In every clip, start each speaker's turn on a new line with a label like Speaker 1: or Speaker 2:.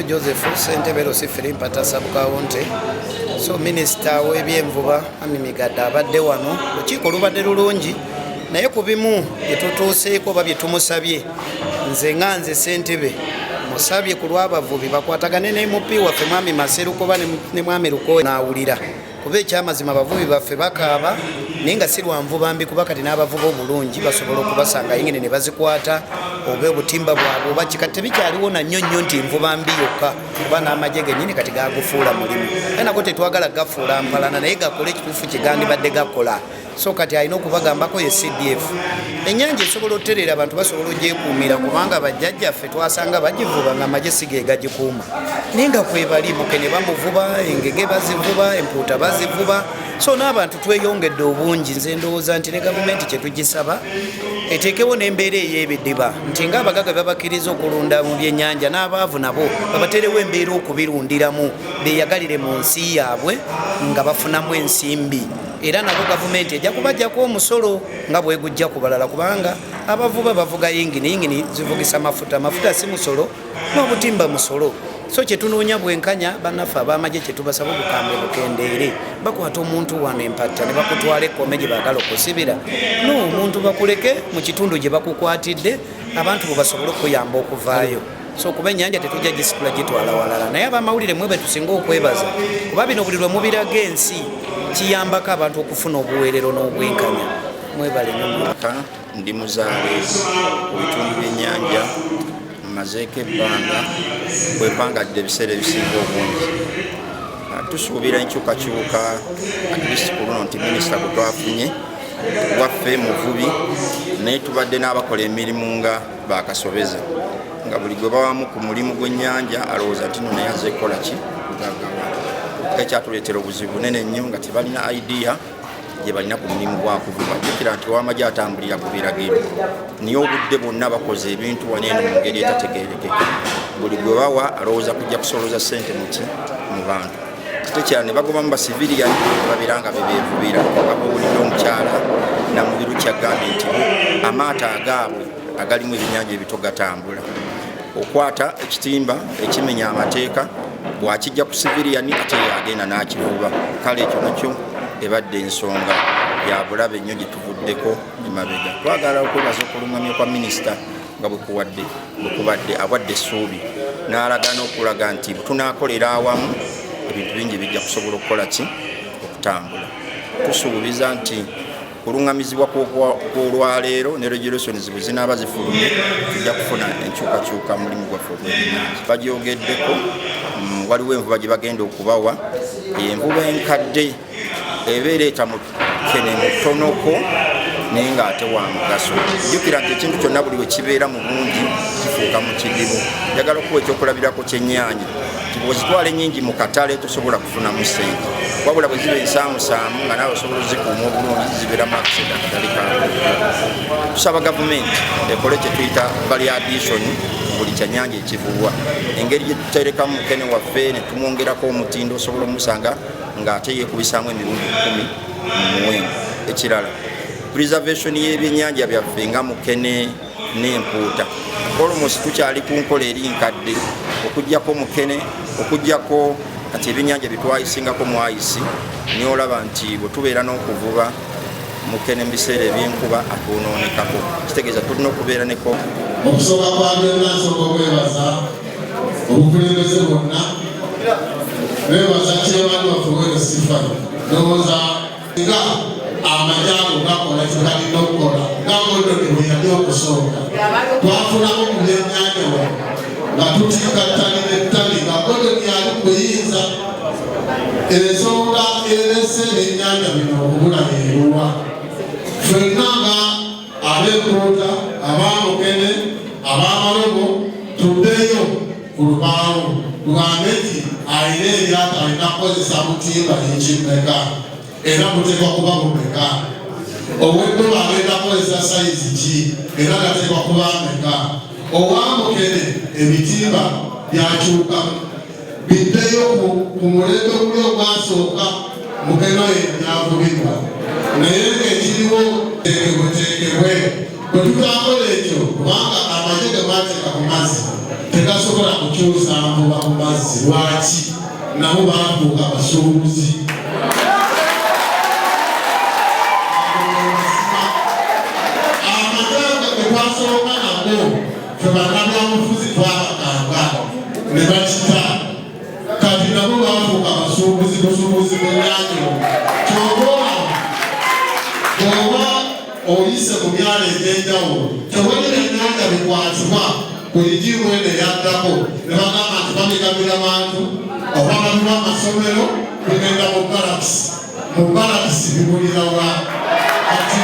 Speaker 1: Joseph Ssentebe Lucifer Mpata Sub-County. So Minisita w'ebyenvuba Migadde abadde wano. Lukiiko lubadde lulungi naye ku bimu bye tutuuseeko oba bye tumusabye nze nga nze Ssentebe musabye ku lw'abavubi bakwatagane ne MP waffe Mwami Maseru kuba ne Mwami Lukowe n'awulira kuba ekyamazima abavubi baffe bakaaba naye nga si lwa nvuba mbi kuba kati n'abavuba obulungi basobola okubasanga yingine ne bazikwata oba obutimba bwabwe oba kikati tebikyaliwo na nnyo nti nvuba mbi yokka kuba n'amagye gennyini kati gagufuula mulimu aye nako tetwagala gafuula mpalana naye gakole ekituufu kigandibadde gakola so kati alina okubagambako ye CDF ennyanja esobola oterera abantu basobola ogyekuumira kubanga bajjajjaffe twasanga bagivuba nga amagye si ge gagikuuma naye nga kwebali Mukene bamuvuba Engege bazivuba Empuuta bazivuba so n'abantu tweyongedde obungi nze ndowooza nti ne gavumenti kyetugisaba eteekewo n'embeera ey'ebidiba nti ng'abagaga babakkiriza okulunda mu byennyanja n'abaavu nabo babaterewo embeera okubirundiramu beeyagalire mu nsi yaabwe nga bafunamu ensimbi era nabo gavumenti ejja kubajjako omusolo nga bwegujja ku balala kubanga abavuba bavuga yingini zivugisa mafuta si musolo n'obutimba musolo so kyetunoonya bwenkanya bannaffe ab'amagye kyetubasaba obukambwe bukendeere bakwata omuntu wano Empatta ne bakutwala ekkome gye baagala okusibira n'omuntu bakuleke mu kitundu gye bakukwatidde abantu bwe basobole okuyamba okuvaayo so kuba ennyanja tetujja gisikula gitwala walala naye abamawulire mwe betusinga okwebaza kuba bino buli lwe mubiraga ensi kiyambako abantu okufuna obuweerero n'obwenkanya mwebale nnyo.
Speaker 2: Ndi muzaale ku bitundu by'ennyanja mazeeko ebbanga bwepangadde ebiseera ebisinga obungi tusuubira enkyukakyuka atleast ku luno nti minisita gwe twafunye waffe muvubi naye tubadde n'abakola emirimu nga bakasobeza nga buli gwe bawamu ku mulimu gw'ennyanja alowooza nti no naye azze kukola ki kugaggawa ekyatuleetera obuzibu bunene nnyo nga tebalina idea gye balina ku mulimu gwa kuvuba jjukira nti ow'amagye atambulira ku biragiro niye obudde bwonna bakoze ebintu waneeno mu ngeri etategeerekeka buli gwe bawa alowooza kujja kusolooza ssente muki mu bantu tekyala ne bagobamu basiviriani babiranga bebeevubira babuulidde omukyala namubiru kyagambye nti amaato agaabwe agalimu ebinnyanja ebito gatambula okwata ekitimba ekimenya amateeka bwakijja ku siviriani ate yagenda n'akivuba kale ekyo nakyo ebadde ensonga ya bulabe nnyo gye tuvuddeko emabega twagala okwebaza okulungamya kwa minisita nga bwekubadde awadde essuubi n'alagana okulaga nti tunaakolera awamu ebintu bingi bijja kusobola okukola ki okutambula tusuubiza nti kulungamizibwa kw'olwaleero ne regulations bwe zinaaba zifulumye tujja kufuna enkyukakyuka mulimu gwaffe ogw'ebyennyanja bagyogeddeko waliwo envuba gye bagenda okubawa envuba enkadde eba ereeta Mukene mutonoko naye ng'ate wa mugaso jjukira nti ekintu kyonna buli we kibeera mu bungi kifuuka mu kidibu njagala okuwa ekyokulabirako ky'ennyaanya bwezitwala ennyingi mu katale tosobola kufunamu ssente wabula bwe ziba ensaamusaamu nga naawe osobola ozikuuma obulungi zibeeramu akiseda akatale kaabwe tusaba gavumenti ekole kye tuyita variation buli kyannyanja ekivubwa engeri gye tuterekamu Mukene waffe ne tumwongerako omutindo osobola omusanga ng'ate yeekubisaamu emirundi 10 ekirala preservation y'ebyennyanja byaffe nga Mukene n'Empuuta almost tukyali ku nkola eri nkadde okuggyako Mukene okuggyako kati ebyennyanja byetwayisingako mu ayisi niye olaba nti bwe tubeera n'okuvuba Mukene mu biseera ebyenkuba atwonoonekako kitegeeza tulina okubeera neko
Speaker 3: okusooka kwa byonna nsooka okwebaza obukulembeze bwonna beebaza kyebali waffe wero sifani ndowooza nga amajaago gakola kyegalina okukola ngagodoni bwe yali okusooka twafunamu mu byennyanja nga tutika ttali nettali nga godoni yali kuyinza ensonga erese ebyennyanja bino okubula yeeruwa ffenna nga ab'Empuuta ab'Mukene ab'Amalobo tuddeyo ku lubaawo tugambe nti alina eryato alina kukozesa butimba ekimmeka era muteekwa kuba mumeka ow'eddola agenda kukozesa sayizi ki era gateekwa kuba meka ow'Mukene ebitimba byakyuka biddeyo ku mulembe guli ogwasooka Mukene oyo byavubibwa naye ng'ekiriwo teekebwe bwe tutakola ekyo kubanga amagye ge baateeka ku mazzi tegasobola kukyusa nvuba ku mazzi. Lwaki? nabo baafuuka abasuubuzi. Amagye ge twasooka nago ffe bannabyabufuzi twabakanga ne bakita, kati nabo baafuuka abasuubuzi. Busuubuzi bw'ennyanja kyobola bw'oba oyise ku myalo egy'enjawulo tewalira ennyanja bikwatibwa kuligimu eno yaddako ne bagamba nti bamigabira bantu oba baluma amasomero bigenda mu balakisi bibulirawa. Kati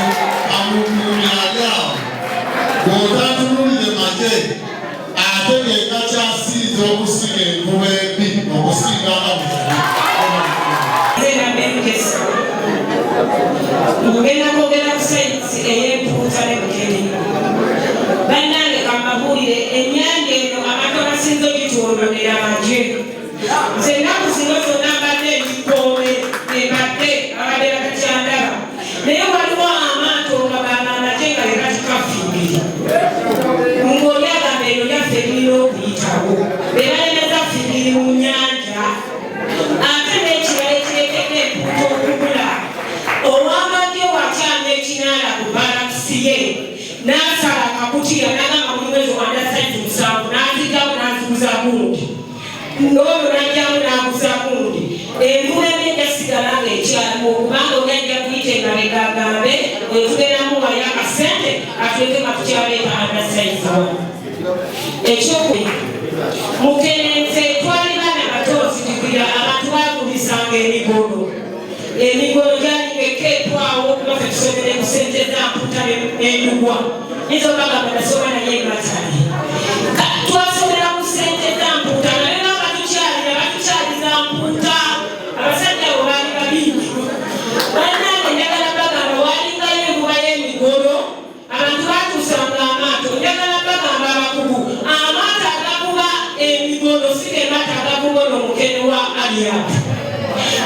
Speaker 3: amumumi ali awo bw'otatunulire magye ate ng'eka kyasiiza okusiga envuba embi okusinga
Speaker 4: ngenda kwogera ku sayizi ey'empuuta ne Bukene. Bannange kambabuulire ennyanja eno abantu abasinze ogitwolonera magye. Nze ennaku zino zonna mbadde ekikoobe embadde abadde bakakyandaba, naye waliwo amaato nga bamagye nga lekatikafiibiri ng'oli agamba eno lyaffe lirina okuyitawo bebalemeza fiibiri mu nnyanja. Ate n'ekirala ekirekedde empuuta okugula owamagye wakyanga ekinaala ku balakisi ye n'asala akakutiya n'agamba buli mwezi wanda saizi 7 n'azigamu n'aziguza gundi n'olwo n'ajjamu n'aguza gundi. Envula emu ejasigala ng'ekyalimu okubanga oli ajja kuyita emabega agambe etugeramu wali akasente atuleke nga tukyaleeta anda saizi wano. Ekyokubiri Mukenenze twali baana bato zidigwira abantu bagulisanga emigolo. Emigolo gyalinga eketwawo okuba ffe tusomere ku ssente za mpuuta n'endugwa nizo bagamba nasoma naye matali. Twasomera ku ssente za mpuuta naye nga batukyaliza mpuuta. Abasajja bo baali babingi. Bannange njagala bagamba walingayo envuba y'emigolo abantu batuusanga amaato. Njagala bagamba abakugu amaato agakuba emigolo si ge maato agakuba ono Mukene wa Aliyabu.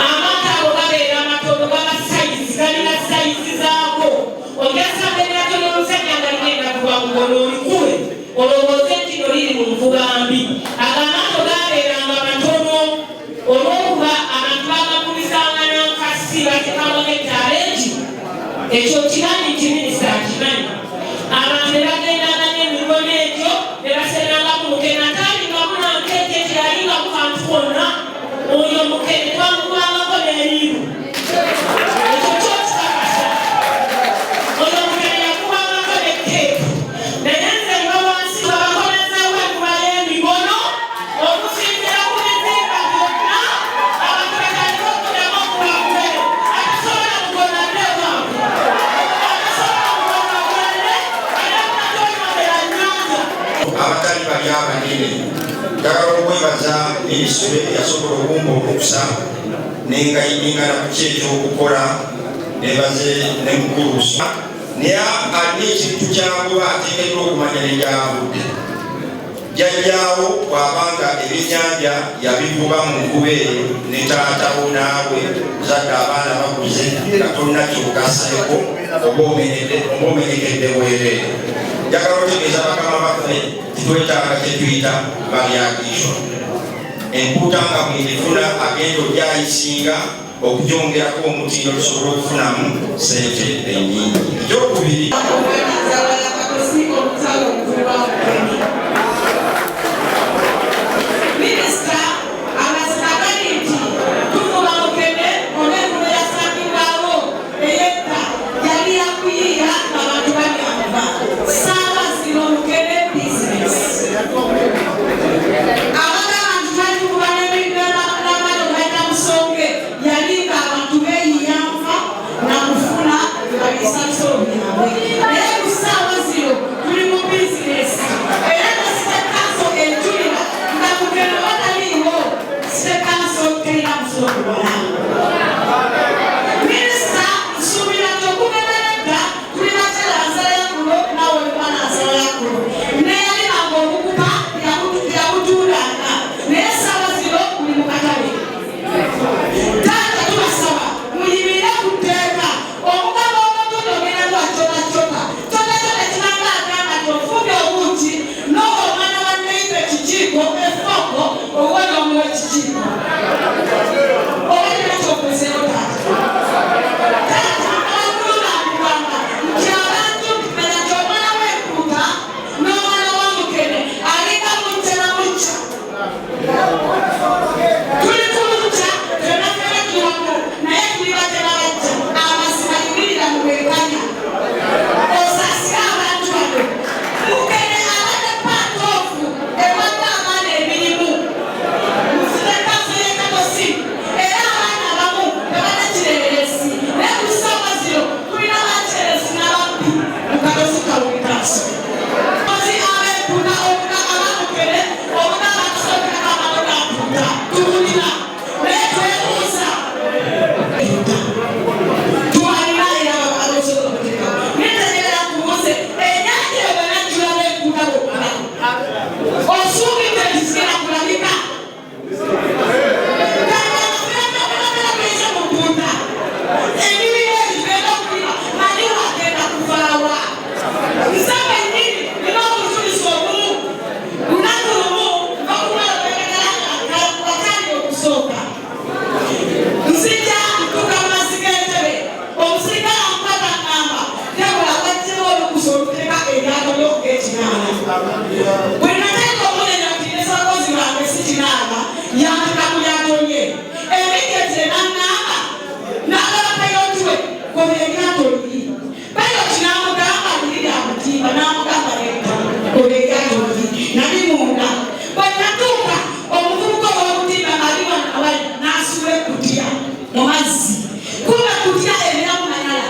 Speaker 4: Amaato ago gabeera amatono gaba sayizi galina sayizi zaago. Ogasanga eryatono omusajja nga ligenda kuba mugono olikule olowooze nti no liri mu nvuba mbi. Agamaato gabeeranga matono olw'okuba abantu bagagulisanga n'enkasi batekamako ettalenti. Ekyo kimanyi nti minisita akimanyi. Abantu ne bagendanga n'emigolo egyo ne basenangamu Mukene ataalingamu nankeeti ekyalingamu kantu konna. Oyo Mukene twamugwangako n'eriibu. Ekyo kyokikakasa. Oyo Mukene yakubangako n'ekkeetu. Naye nze nga wansi babakolezeewo enkuba y'emigolo okusinziira ku bizimba byonna abantu batandika okuddamu okuba Mukene. Atasobola kugona ndewange. Atasobola kugona gwende era kunatonyombera nnyanja.
Speaker 2: Abatali bali abanene njagala okwebaza minisitule yasobola okumpa olukusa nengayingana ku kyekyokukola nebaze nemukulusa naye alina ekintu kyakuba ateekeddwa okumanya nejavudde. Jjajjaawo bw'abanga ebyennyanja yabivuba mu nkuba eyo ne taatawo naawe zadde abaana bakuze nga tolina kyogaseeko oba omenyekedde bwereere. Njagala otegeeza bakama baffe titwetaaga kyetuyita variation. Empuuta nga bw'erifuna agenda ogyayisinga okugyongerako omutindo tusobole okufunamu ssente ennyingi. Ekyokubiri
Speaker 4: Minisita amazima gali nti tuvuba Mukene olw'envuba yasangibwawo eyetta yali yakuyiira abantu balyamuva. Ssaabaziro Mukene bizinesi. Abagamba nti twali tuvuba n'amalo gaita Busonge yali nga abantu beeyiyanva na kufuna baliisa bisolo byabwe. Naye ku ssaabaziro tuli mu bizinesi era ne State Council ejulira nga Mukene wataliiwo State Council terina musolo gubala. Minisita nsuubira nti okubeeredda tuli bakyala nsala yakulo naawe oli mwana nsala yakulo. Neyalibanga obukupa yabutuulanga naye ssaabaziro buli mu katale. Taata tubasaba muyimire ku tteeka omugabo omutono ogenda lwacotacota cotacota tulina naye twebuuza twalinaera abasobola okuteekawo netegera kubuuze ennyanja eyo banajjulamu ekkuta bokka osuubidde ntisigera kulabika kaaaaaaaaisa mu mpunda emibiri egigenda okulima mani wagenda kuvaawa nsaba ennyini nina okujuliza obumu lunaku lumu bakumala wakali okusooka nzija ntuka mazzi g'entebe omusirikale ampata ngamba nebula bajjewo olukusa oluteeka eryato lyokug'ekinaala bwe nateeka omunenya nti nesakozi bange si kinaala yanteka ku lyato lye emigeze nangamba nagala payotwe kobe eryato liri payoti namugamba liriri amutimba namugamba leta kobe eryato liri nali munda bwe natuuka omuvubuka ow'okutimba ngaliwa nawali n'asuula ekkutiya mu mazzi kuba ekkutiya erinamu manyala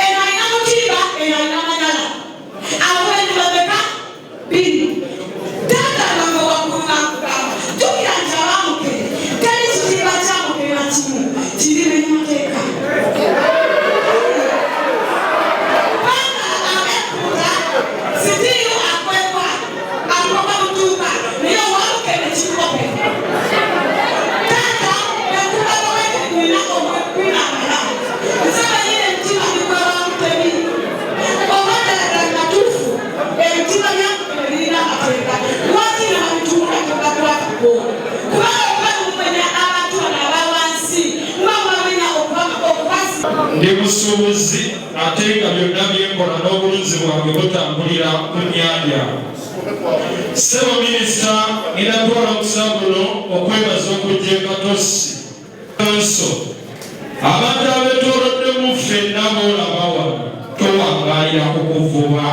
Speaker 4: eno alina mutimba eno alina manyala abawendi babeka biri taata banga waggulu nakugamba jukira nti abamukere teri kitimba kyamukera kimu kiri benyateeka banga abekkuta sitiiyo akwekwa akoka mutuuka naye owamukere kikope taata bekuba bawetinina omwekwinamala nsaba nyine emitima gikwabamutebi obaddalaga ngatuufu emitima byamukere birina amateeka lwaki nababituula tebakwatako kubanga obalumenya abantu bano abawansi nga mwamenya okubasi
Speaker 5: ndi musuubuzi ate nga byonna byenkola n'obulunzi bwange butambulira ku nnyanja ssebo minisita inatwala omusango guno okwebaza okujja e Katosi nso abantu abetoolodde ffenna boolaba wano towangaalira ku kuvuba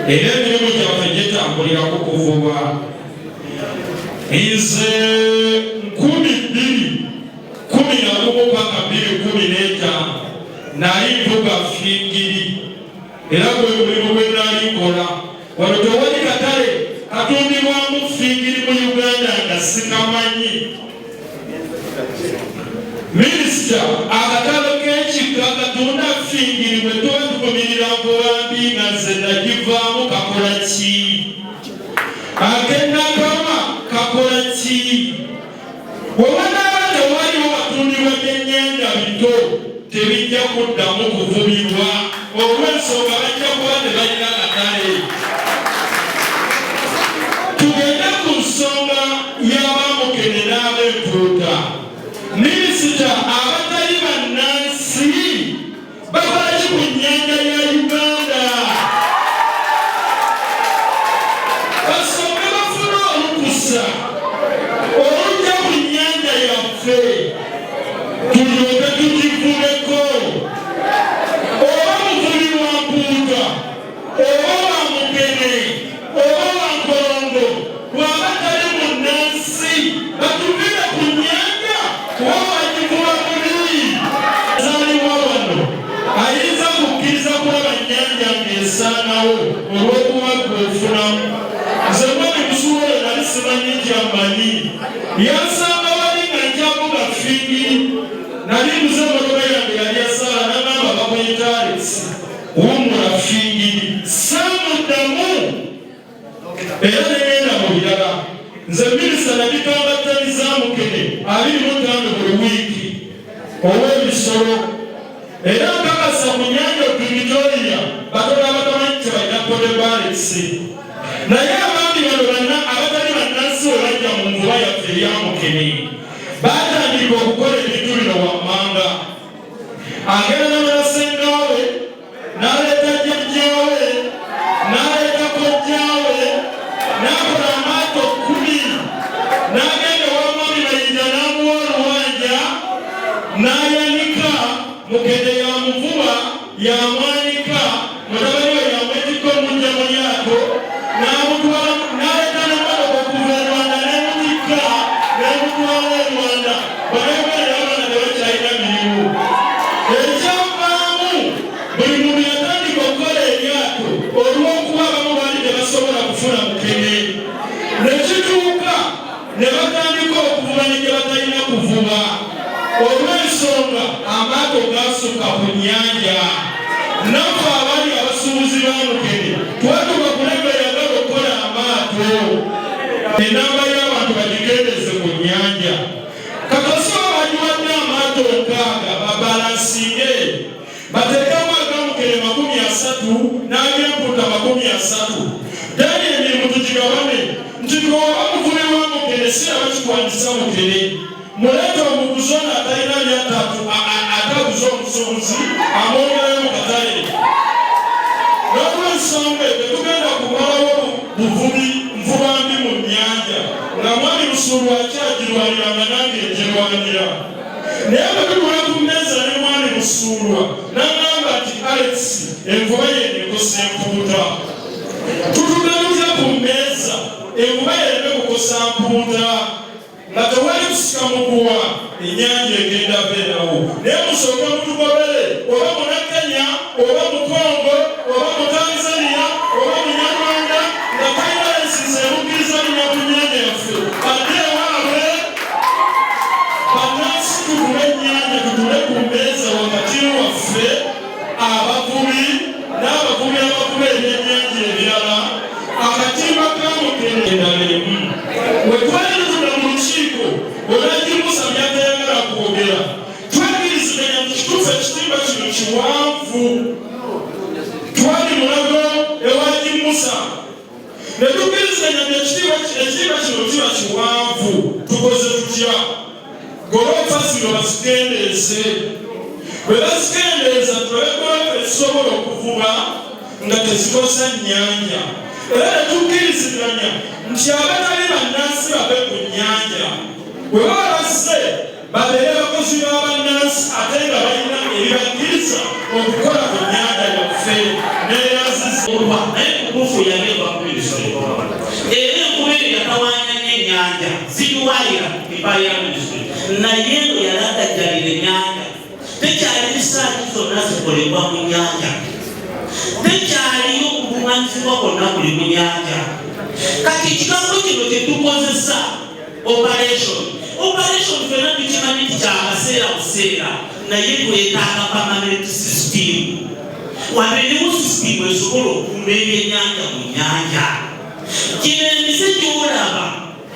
Speaker 5: era emirimu gyaffe gitambulira ku kuvuba nze 2011 paka 2015 nali nvuga Fingiri era gwe mulimu gwe nali nkola wano tewali katale katundibwamu Fingiri mu Uganda nga sikamanyi minisita akatale k'ekika katunda Fingiri bwe tuba tuvumirira nkulambi nga nze nagivaamu kakola ki akennakama kakola ki wabanaaba tewaliwo batundibwa byennyanja bito tebijja kuddamu kuvubirwa olw'ensonga bajja kuba tebalina katale tugende ku nsonga y'abamukene n'ab'empuuta minisita abatali bannansi bakola ki ku nnyanja ya Uganda basooke bafune olukusa olujja ku nnyanja yaffe tulyoke tugivubeko oba muvubi wa mpuuta oba wa mukene oba wa nkolongo bw'aba tali munnansi batuvire ku nnyanja kuba bagivuba bubi zaaliwa wano ayinza kukkiriza kulaba nnyanja ng'esaanawo olw'okuba gwefunamu nze mwami musuulo nali simanyi kyammanyi yansanga wali nga njavuga Fingiri nali muze emotoka yange yali yasaala nagamba bakuyita Alex wumula Fingiri saamuddamu era negenda mu birala nze minisita nagitambattaniza mukene 25 buli wiiki ow'ebisolo era nkakasa mu nnyanja Victoria batola abatamanyi tebalina kode Alex naye abaami bano banna abatali bannansi we bajja mu nvuba yaffe eryamukene baatandika okukola ebintu bino wammanga agenda n'abasengawe n'aleeta jjajjaawe n'aleeta kojjaawe n'akola amaato 10 n'agenda wamwami Mayinja n'amuwa oluwanja n'ayanika mukende yamuvuba yamwanika mutabani we yamwetikko omujja mu lyato n'amutwala n'aleeta n'emmotoka okuva e Rwanda n'emutikka n'emutwala e Rwanda banauganda abaana tebakyalina mirimu ekyava batandika okuvuba ne gye batalina kuvuba olw'ensonga amaato gaasukka ku nnyanja. Naffe abali abasuubuzi ba Mukene twatuka kulemerera okukola amaato. Enamba y'abantu bagigendeze ku nnyanja. Kakasa abagiwadde amaato 6 babalansinge bateekamu aga Mukene 30 n'ag'empuuta 30. Dani emirimu tugigabane nti oba muvubi wa Mukene si abakikwandisa Mukene muleeta omuguzi ono atalina lyatatu ataguza omusuubuzi amwongerayo mu katale. N'olw'ensonga eyo tetugenda kumalawo buvubi nvuba mbi mu nnyanja nga mwami Lusuulu akyagirwaniranga nange njirwanira. Naye bwe tugula ku mmeeza ne mwami Lusuulwa n'agamba nti Alex envuba yeno ekosa empuuta. Tutugaluza ku mmeeza envuba yereme kukosa mpuuta nga tewali kusika muguwa ennyanja egenda beerawo. Naye musooke mutugobere oba Munakenya oba mu Kongo oba mu Tanzania oba mu Nyarwanda nga talina ensinza emukkiriza linya ku nnyanja yaffe adde ewaabwe bannansi tugule ennyanja tutule ku mmeeza wakati waffe abavubi n'abavubi abavuba ebyennyanja ebirala. Akatimba ka Mukene endalemu we twali tutula mu lukiiko olwagimusa byatayagala kwogera twekiriziganya nti kituufu ekitimba kino kiwanvu. Twali Mulago ewagimusa ne tukiriziganya nti ekitimba kino kiba kiwanvu. Tukoze tutya? Golofa zino bazikendeeze. Bwe bazikendeeza tulabe golofa ezisobola okuvuba nga tezikosa nnyanja. Era ne tukkiriziganya nti abatali bannansi babe ku nnyanja. Bwe baba bazze babeere bakozi b'abannansi ate nga balina ebibakkiriza okukola ku nnyanja yaffe neeyaziza.
Speaker 6: Naye kutuufu yabeerwa ku minisitule. Era enkuba eyo yatawaanya n'ennyanja zigiwalira mipaaya ya minisitule. Naye ngo yalagajjalira ennyanja. Tekyali bisaaki zonna zikolebwa mu nnyanja. Tekyaliyo okubuŋŋanyizibwa kwonna kuli mu nnyanja. Kati ekigambo kino tetukozesa operation fena tukimanyi nti kyakaseera buseera naye twetaaga permanent system. Wabeerewo system esobola okukuuma ebyennyanja mu nnyanja. Kino emise gy'olaba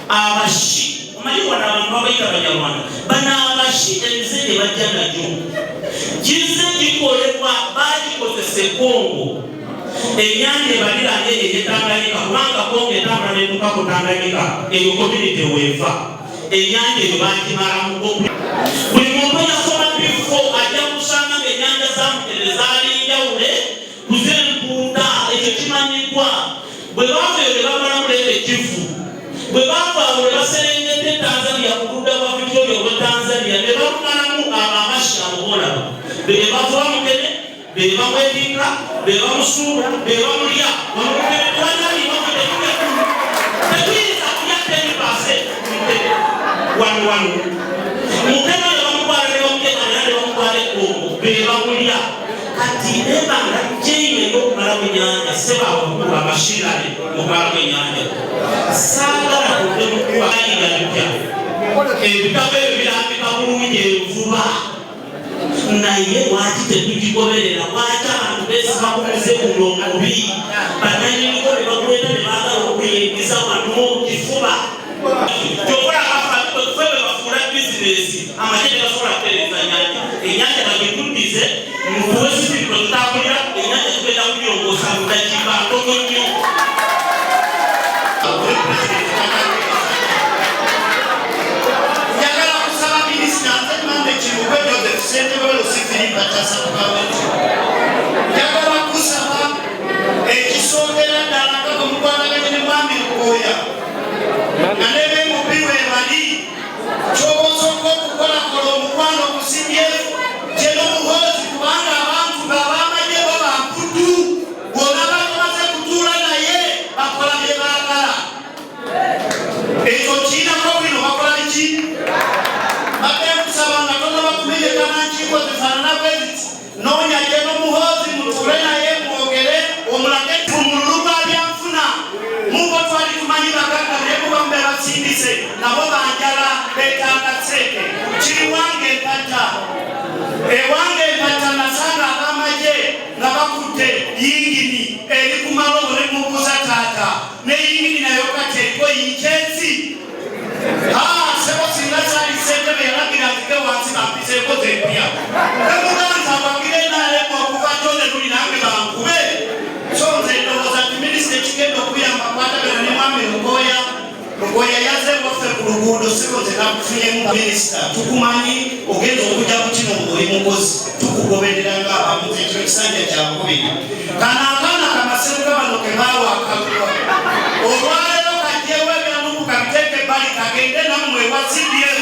Speaker 6: abashi omanyi wano abantu babayita Abanyarwanda bano abashi emise gye bajja nagyo kize gikolebwa bagikozesa Kongo. Ennyanja ebaliranye eyo Tanganyika kubanga Kongo etambula n'etuuka ku Tanganyika eyo community weeva. Ennyanja eyo bagimalamu Kongo. Buli muntu yasoma bifo ajja kusanga ng'ennyanja za Mukene zaali njawule kuze empuuta ekyo kimanyiddwa. Bwe baava eyo ne bamalamu leero ekivu. Bwe baava awo ne baserengeta Tanzania ku ludda lwa Victoria olwa Tanzania ne bamalamu abashi abo boolaba be bavuba Mukene be bamwedinga be bamusuula be bamulya bamukene twanali bamudekuya tekuyinza kulya 10% Mukene wanu Mukene ne bamutwala ne bamugenda ne bamutwala Kongo be bamulya. Kati nebanga jeyime y'okumala bw'ennyanja sebawakulu abashirale okumala bw'ennyanja saagala kudde mukuwayiga bitya ebitabo ebyo birambika bulungi envuba. Naye lwaki tetukigoberera? Lwaki abantu beesiba ku muze guno omubi bannanyinigo ne bakweta ne baagala okuyingiza wano kifuba kyokola ffe bwe bafuula bizinesi amagye tegasobola kutereeza nnyanja. Ennyanja bagituddize mutuwe sipiro tutambulira ennyanja tugenda kubyongoosa mu dakiika ntono nnyo.
Speaker 7: Njagala kusaba minisita Ntemande Kibuwe Joseph Ssentebelo Sifiri Batasabukawetu. Njagala kusaba ekisookera ddala nga bwe mukwataganye ne Mwami Lukoya nga ne bemubi we bali ky'oba osooka okukolakola omukwano ogusimbyefu gye n'omuhoozi kubanga abantu b'abamagye bo bamputu bw'ona bamaze kutuula naye bakola bye baagala. Ekyo kiinako bino bakola biki? Bateekusaba nga tonoba kumenyeka nankiiko zifaanana bwe ziti noonya gye n'omuhoozi mutuule naye mwogere omulage tumululuka byanfuna muko twali tumanyi Maseke Chiriwange Pata Ewange Pata Nasanga Kamaje Nabakute Yingini Elikumalo Remubuza Tata Ne Yingini na Yokate Kwa Yinkezi Sebo Singasari Sete Yalagira Zike Wansi Kapise Kote Pia Emuganza Wakile na Lepo Kufatone Lulinange Bankube Chonze Ndoza Minister Chikendo Kuya Makwata Bena Mwami Lukoya yaze wafe kulugudo siko tena kufinye mu minister tukumanyi ogendo okuja kukino muri mukozi tukugoberera nga abamuzi kyo kisanja kya kubiri kana kamaseruka banoke bawo akagwa olwalero kajewe byanuku kabiteke bali kagende namwe wa CDF